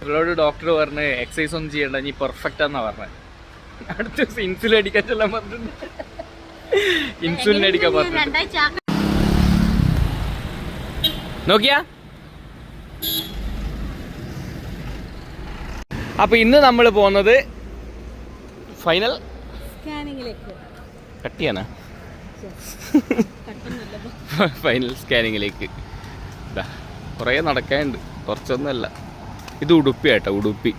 ഇവളോട് ഡോക്ടർ പറഞ്ഞ് എക്സസൈസ് ഒന്നും ചെയ്യണ്ട, നീ പെർഫെക്റ്റ് ആണെന്നാ പറഞ്ഞത്. അടുത്ത ദിവസം ഇൻസുലിൻ അടിക്കാൻ ചെല്ലാൻ പറഞ്ഞിട്ടുണ്ട്. ഇൻസുലിൻ അടിക്കാൻ പറഞ്ഞിട്ടുണ്ട്. നോക്കിയാ. അപ്പൊ ഇന്ന് നമ്മൾ പോകുന്നത് ഫൈനൽ കട്ടിയാണ്. ഫൈനൽ സ്കാനിങ്ങിലേക്ക്. കുറേ നടക്കാനുണ്ട്, കുറച്ചൊന്നുമല്ല. ഇത് ഉടുപ്പി ആട്ടോ, ഉടുപ്പി.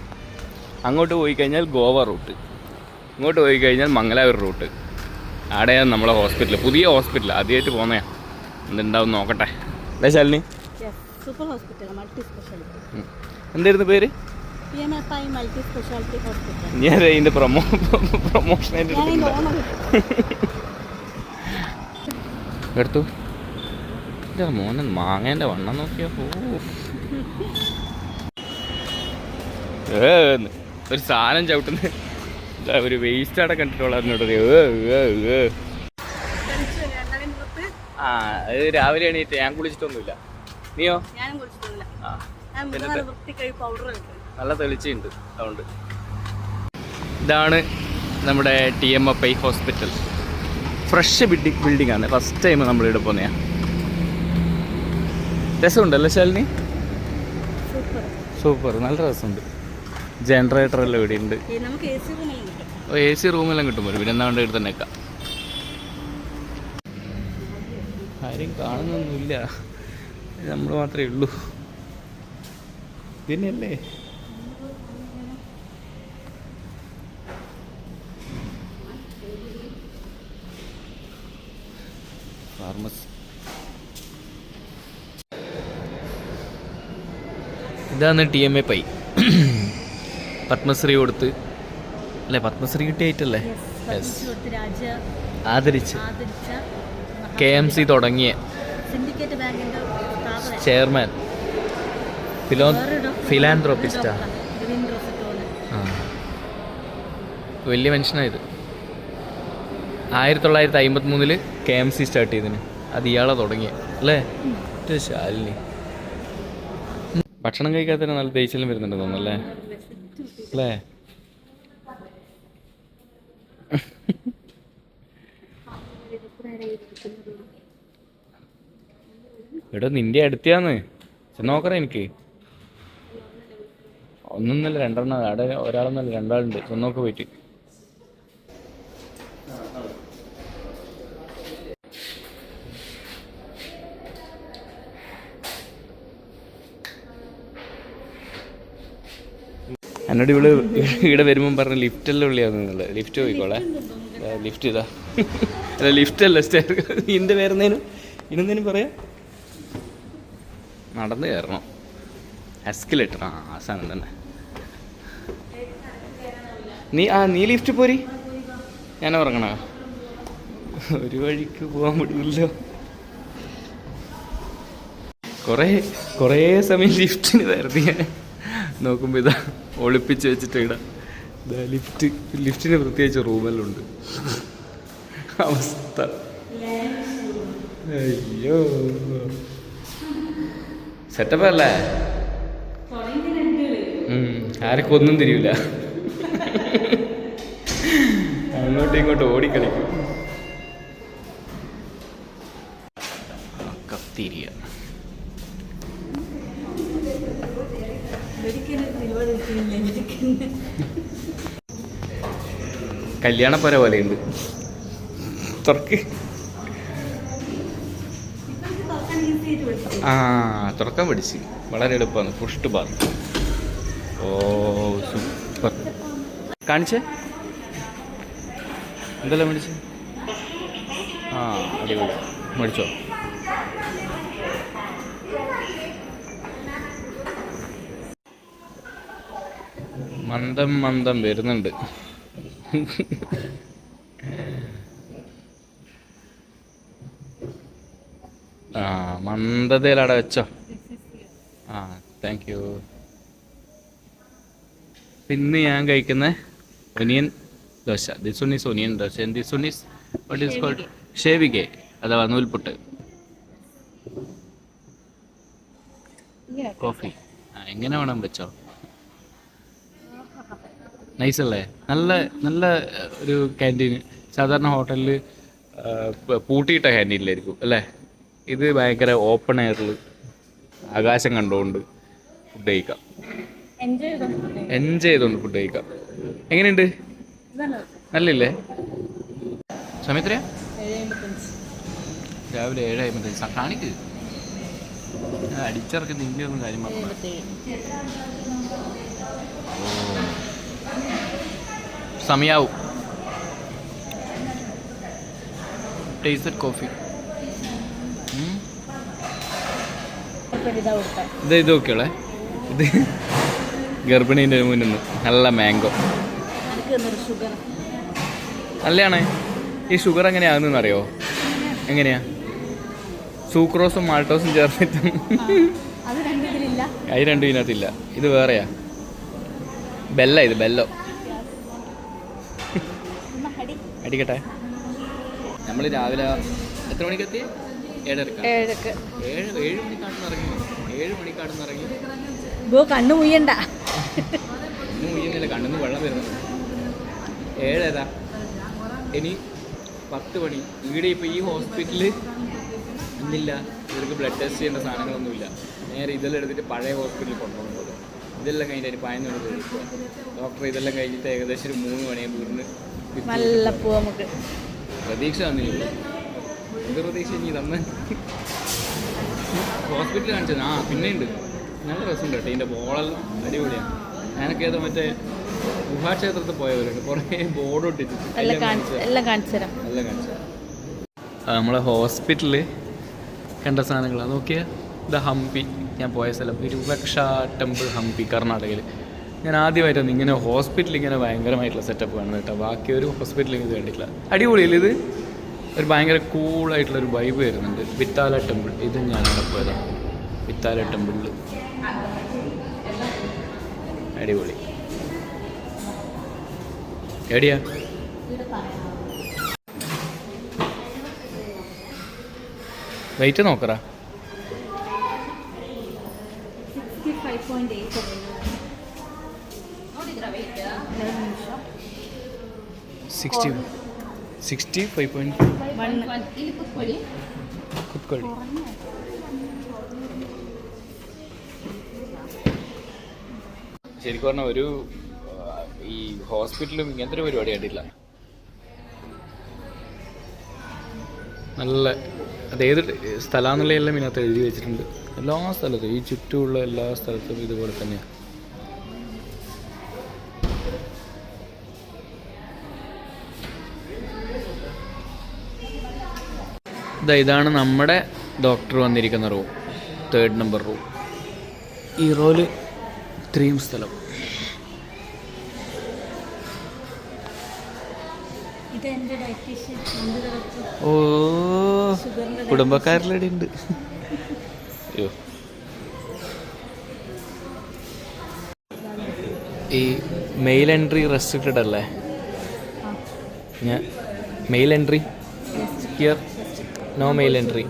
അങ്ങോട്ട് പോയി കഴിഞ്ഞാൽ ഗോവ റൂട്ട്, ഇങ്ങോട്ട് പോയി കഴിഞ്ഞാൽ മംഗലാപുരം റൂട്ട്. അവിടെയാണ് നമ്മളെ ഹോസ്പിറ്റൽ, പുതിയ ഹോസ്പിറ്റൽ. ആദ്യമായിട്ട് പോകുന്നതാ, എന്തുണ്ടാവും നോക്കട്ടെ. അല്ലേ ശാലിനി? എന്തായിരുന്നു പേര്? ഞാൻ ഇതിന്റെ പ്രൊമോഷനായിട്ട് എടുത്തു. മോനെ മാങ്ങേന്റെ വണ്ണം നോക്കിയാ ഒരു സാധനം ചവിട്ടുന്ന ഒരു വേസ്റ്റ് അവിടെ കണ്ടിട്ടുള്ള അതിനോട്. ആ അത് രാവിലെ എണീറ്റ് ഞാൻ കുളിച്ചിട്ടൊന്നുമില്ല. നീയോ? നല്ല തെളിച്ചുണ്ട്. അതുകൊണ്ട് ഇതാണ് നമ്മുടെ TMFI ഹോസ്പിറ്റൽ. ഫ്രഷ് ബിൽഡിംഗ് ആണ്. ഫസ്റ്റ് ടൈം നമ്മളിവിടെ പോകുന്നതാ. രസമുണ്ടല്ലേ ശാലിനി? സൂപ്പർ, നല്ല രസമുണ്ട്. ജനറേറ്റർ എല്ലാം ഇവിടെ ഉണ്ട്. AC റൂമെല്ലാം കിട്ടും. പിന്നെ എന്താ കൊണ്ട് ഇവിടെ തന്നെ വെക്കാം. ആരും കാണുന്നൊന്നുമില്ല, നമ്മൾ മാത്രമേ ഉള്ളൂ. പിന്നെയല്ലേ ഫാർമസി. ഇതാണ് TMFI. പത്മശ്രീ കൊടുത്ത് അല്ലേ? പത്മശ്രീ കിട്ടിയായിട്ടല്ലേ? ആദരിച്ച് KMC തുടങ്ങിയ ചെയർമാൻ, ഫിലാന്ത്രോപ്പിസ്റ്റാ. വലിയ മനുഷ്യനായത്. 1953 KMC സ്റ്റാർട്ട് ചെയ്തതിന്. അത് ഇയാളെ തുടങ്ങിയ അല്ലേ? ശാലിനി ഭക്ഷണം കഴിക്കാത്ത നല്ല ദേഷ്യം വരുന്നുണ്ട് തോന്നല്ലേ? അല്ലേ? ഇവിടെ നിന്റെ അടുത്താന്ന് ചെന്നോക്കറ. എനിക്ക് ഒന്നൊന്നല്ല രണ്ടെണ്ണം. അവിടെ ഒരാളൊന്നല്ല രണ്ടാളുണ്ട്. ചെന്നോക്ക് പോയിട്ട്. എന്നോട് ഇവിടെ വരുമ്പം പറഞ്ഞ ലിഫ്റ്റെല്ലാം ഉള്ളിയാണെന്നുള്ളത്. ലിഫ്റ്റ് പോയിക്കോളെ. ലിഫ്റ്റ് ഇതാ. അല്ല ലിഫ്റ്റ് അല്ല, സ്റ്റെയർ. ഇതിൻ്റെ പേരെന്തേനും ഇനെന്തേനും പറയാം. നടന്ന് കയറണം. എസ്കലേറ്റർ. ആ സാധനം തന്നെ. നീ ലിഫ്റ്റ് പോരി. ഞാൻ ഇറങ്ങണ ഒരു വഴിക്ക് പോകാൻ പറ്റില്ലല്ലോ. കുറേ സമയം ലിഫ്റ്റിന് തരുന്നു. ഞാൻ നോക്കുമ്പോൾ ഇതാ ഒളിപ്പിച്ച് വെച്ചിട്ട് ഇടാം. ഇതാ ലിഫ്റ്റിന് പ്രത്യേകിച്ച് റൂമെല്ലാം ഉണ്ട്. അവസ്ഥ അയ്യോ. സെറ്റപ്പ് അല്ലേ? ആർക്കും ഒന്നും തിരിയില്ല. അങ്ങോട്ടും ഇങ്ങോട്ടും ഓടിക്കളിക്കും. കത്തിരിയ കല്യാണപ്പര പോലെയുണ്ട്. തുറക്ക്. തുറക്കാൻ പഠിച്ച് വളരെ എളുപ്പമാണ്. Push bar. Oh super. കാണിച്ചേ എന്തെല്ലാം മേടിച്ച്? അടിപൊളി. മേടിച്ചോ? മന്ദം വരുന്നുണ്ട്. മന്ദതയിലവിടെ വെച്ചോ. Thank you. ഇന്ന് ഞാൻ കഴിക്കുന്ന onion dosa. This one is onion dosa. This one is what is called ഷേവികെ അഥവാ നൂൽപുട്ട്. കോഫി എങ്ങനെ വേണം വെച്ചോ. നൈസല്ലേ? നല്ല നല്ല ഒരു ക്യാൻറ്റീൻ. സാധാരണ ഹോട്ടലിൽ പൂട്ടിയിട്ട ക്യാൻറ്റീനിലായിരിക്കും അല്ലേ? ഇത് ഭയങ്കര ഓപ്പൺ എയറിൽ ആകാശം കണ്ടുകൊണ്ട് ഫുഡ് കഴിക്കാം. എൻജോയ് ചെയ്തുകൊണ്ട് ഫുഡ് കഴിക്കാം. എങ്ങനെയുണ്ട്? നല്ലില്ലേ? സമയം എത്രയാ? രാവിലെ 7:55. കാണിക്ക്. അടിച്ചിറക്കുന്ന ഇന്ത്യ കാര്യം പറഞ്ഞു. സമയാവും. Tasted coffee. ഇത് നോക്കിയോളെ. ഇത് ഗർഭിണീൻ്റെ മുന്നിൽ നിന്ന് നല്ല മാംഗോ. നല്ലതാണ്. ഈ ഷുഗർ എങ്ങനെയാകുന്നതെന്ന് അറിയോ? എങ്ങനെയാ? സൂക്രോസും മാൾട്ടോസും ചേർത്തിട്ട്. അത് രണ്ടും ഇതിനകത്തില്ല. ഇത് വേറെയാ. ബെല്ല. ഇത് ബെല്ലോ. അടിക്കട്ടെ. നമ്മൾ രാവിലെ എത്ര മണിക്കെത്തി? 7:30. 7 മണിക്കാട്ടിന്ന് ഇറങ്ങി. 7 മണിക്കാട്ടിന്ന് ഇറങ്ങി. കണ്ണു മുയ്യണ്ട. കണ്ണു മുയ്യുന്നില്ല, കണ്ണിന്ന് വെള്ളം വരുന്നു. 7:00 ഇനി 10 മണി. ഇവിടെ ഇപ്പോൾ ഈ ഹോസ്പിറ്റലിൽ ഇന്നില്ല, ഇവർക്ക് ബ്ലഡ് ടെസ്റ്റ് ചെയ്യേണ്ട സാധനങ്ങളൊന്നുമില്ല. നേരെ ഇതെല്ലാം എടുത്തിട്ട് പഴയ ഹോസ്പിറ്റലിൽ കൊണ്ടുപോകുന്നത്. ഇതെല്ലാം കഴിഞ്ഞിട്ട് 11 മണി കഴിക്കുക. ഡോക്ടർ ഇതെല്ലാം കഴിഞ്ഞിട്ട് ഏകദേശം ഒരു 3 മണിയാകുമ്പോൾ വീടിന് നല്ല പോവാം. നമുക്ക് പ്രതീക്ഷ തന്നില്ല. എന്ത് പ്രതീക്ഷ ഇനി തന്നെ ഹോസ്പിറ്റലിൽ കാണിച്ചത്? പിന്നെ ഉണ്ട്, നല്ല രസമുണ്ട് കേട്ടോ. ഇതിൻ്റെ ബോളെല്ലാം അടിപൊളിയാണ്. ഞാനൊക്കെ ഏതോ മറ്റേ ഗുഹാക്ഷേത്രത്തിൽ പോയവരുണ്ട്, കുറേ ബോർഡ് ഇട്ടിട്ട് എല്ലാം കാണിച്ചു തരാം. നമ്മളെ ഹോസ്പിറ്റലിൽ കണ്ട സാധനങ്ങളാണ്. നോക്കിയാൽ ഇത് ഹംപി, ഞാൻ പോയ സ്ഥലം വിരൂപക്ഷ ടെമ്പിൾ, ഹംപി, കർണാടകയിൽ. ഞാൻ ആദ്യമായിട്ടാണ് ഇങ്ങനെ ഹോസ്പിറ്റൽ ഇങ്ങനെ ഭയങ്കരമായിട്ടുള്ള സെറ്റപ്പ് കാണുന്നത് കേട്ടോ. ബാക്കി ഒരു ഹോസ്പിറ്റലിൽ ഇത് കണ്ടിട്ടില്ല. അടിപൊളിയല്ലേ ഇത്? ഒരു ഭയങ്കര കൂളായിട്ടുള്ളൊരു വൈബ് വരുന്നുണ്ട്. വിത്താല ടെമ്പിൾ, ഇത് ഞാൻ അവിടെ പോയതാണ്. വിത്താല ടെമ്പിളിൽ അടിപൊളി. എവിടെയാ? വെയിറ്റ് നോക്കറാ. 65.1 കുത്തൊഴി. ശരിക്കും പറഞ്ഞാൽ ഒരു ഈ ഹോസ്പിറ്റലും ഇങ്ങനത്തെ ഒരു പരിപാടി കണ്ടില്ല. നല്ല അതേത് സ്ഥലമാണെന്നുള്ളതെല്ലാം ഇതിനകത്ത് എഴുതി വെച്ചിട്ടുണ്ട്. എല്ലാ സ്ഥലത്തും, ഈ ചുറ്റുമുള്ള എല്ലാ സ്ഥലത്തും ഇതുപോലെ തന്നെയാണ്. ഇതാണ് നമ്മുടെ ഡോക്ടർ വന്നിരിക്കുന്ന റൂം, 3rd നമ്പർ റൂം. ഈ റോല് ഇത്രയും സ്ഥലം. ഓ, കുടുംബക്കാരിലൂടെ ഉണ്ട്. അയ്യോ, ഈ മെയിൽ എൻട്രി റെസ്ട്രിക്റ്റഡ് അല്ലേ? ഞാൻ male entry here, no male entry.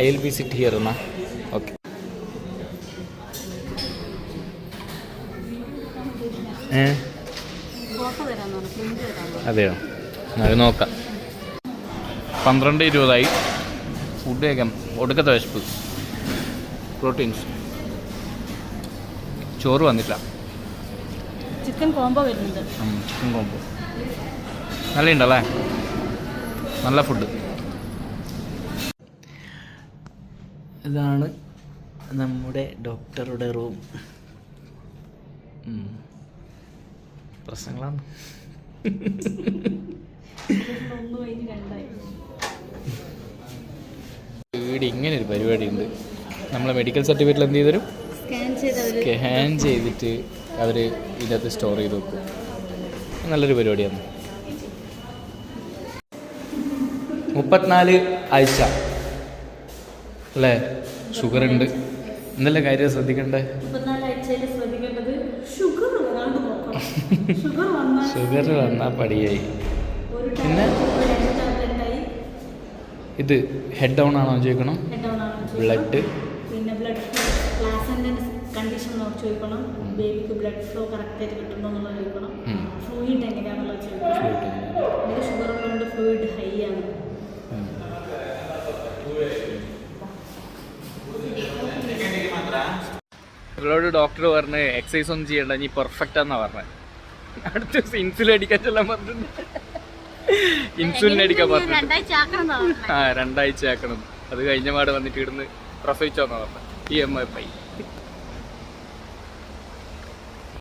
I will be sit here എന്നാ. ഓക്കെ. അതെയോ? അത് നോക്കാം. 12:20 ഫുഡ് കഴിക്കാം. ഒടുക്കത്തെ വിശപ്പ്. പ്രോട്ടീൻസ്. ചോറ് വന്നിട്ടില്ല. ചിക്കൻ കോംബോ വരുന്നുണ്ട്. ചിക്കൻ കോംബോ നല്ല ഉണ്ടല്ലേ? നല്ല ഫുഡ്. ഇതാണ് നമ്മുടെ ഡോക്ടറുടെ റൂം. പ്രശ്നങ്ങളാണ്. വീട് ഇങ്ങനെ ഒരു പരിപാടി ഉണ്ട്. നമ്മളെ മെഡിക്കൽ സർട്ടിഫിക്കറ്റിൽ എന്ത് ചെയ്തു തരും? സ്കാൻ ചെയ്തിട്ട് അവർ ഇതിനകത്ത് സ്റ്റോർ ചെയ്ത് വെക്കും. നല്ലൊരു പരിപാടിയാണ്. 34 ആഴ്ച അല്ലേ? ഷുഗർ ഉണ്ട്. എന്തെല്ലാം കാര്യം ശ്രദ്ധിക്കണ്ടേ? ഷുഗർ വന്നാൽ പടിയായി. പിന്നെ ഇത് ഹെഡ് ഡൗൺ ആണോ ചോദിക്കണം. ബ്ലഡ് പിന്നെ ബ്ലഡ് കണ്ടീഷൻ ഡോക്ടർ ചോദിക്കണം ബേബിക്ക് ബ്ലഡ് ഫ്ലോ കറക്റ്റായിട്ട് കിട്ടുന്നുണ്ടോ എന്നുള്ളത് ചോദിക്കണം. ഫ്ലൂയിഡ് എങ്ങനെയാണെന്നുള്ളത് ചോദിക്കണം. എനിക്ക് ഷുഗർ ഉള്ളതുകൊണ്ട് ഫ്ലൂയിഡ് ഹൈ ആണ്. ഇവളോട് ഡോക്ടർ പറഞ്ഞ് എക്സസൈസ് ഒന്നും ചെയ്യണ്ട, നീ പെർഫെക്റ്റ് ആണെന്നാ പറഞ്ഞത്. അടുത്ത ദിവസം ഇൻസുലിൻ അടിക്കാൻ ചെല്ലാൻ പറഞ്ഞിട്ടുണ്ട്. ഇൻസുലിൻ അടിക്കാൻ പറഞ്ഞു. 2 ആഴ്ച ആക്കണം. അത് കഴിഞ്ഞ പാട് വന്നിട്ട് ഇവിടുന്ന് പ്രസവിച്ചോന്നാ പറഞ്ഞത്. EMI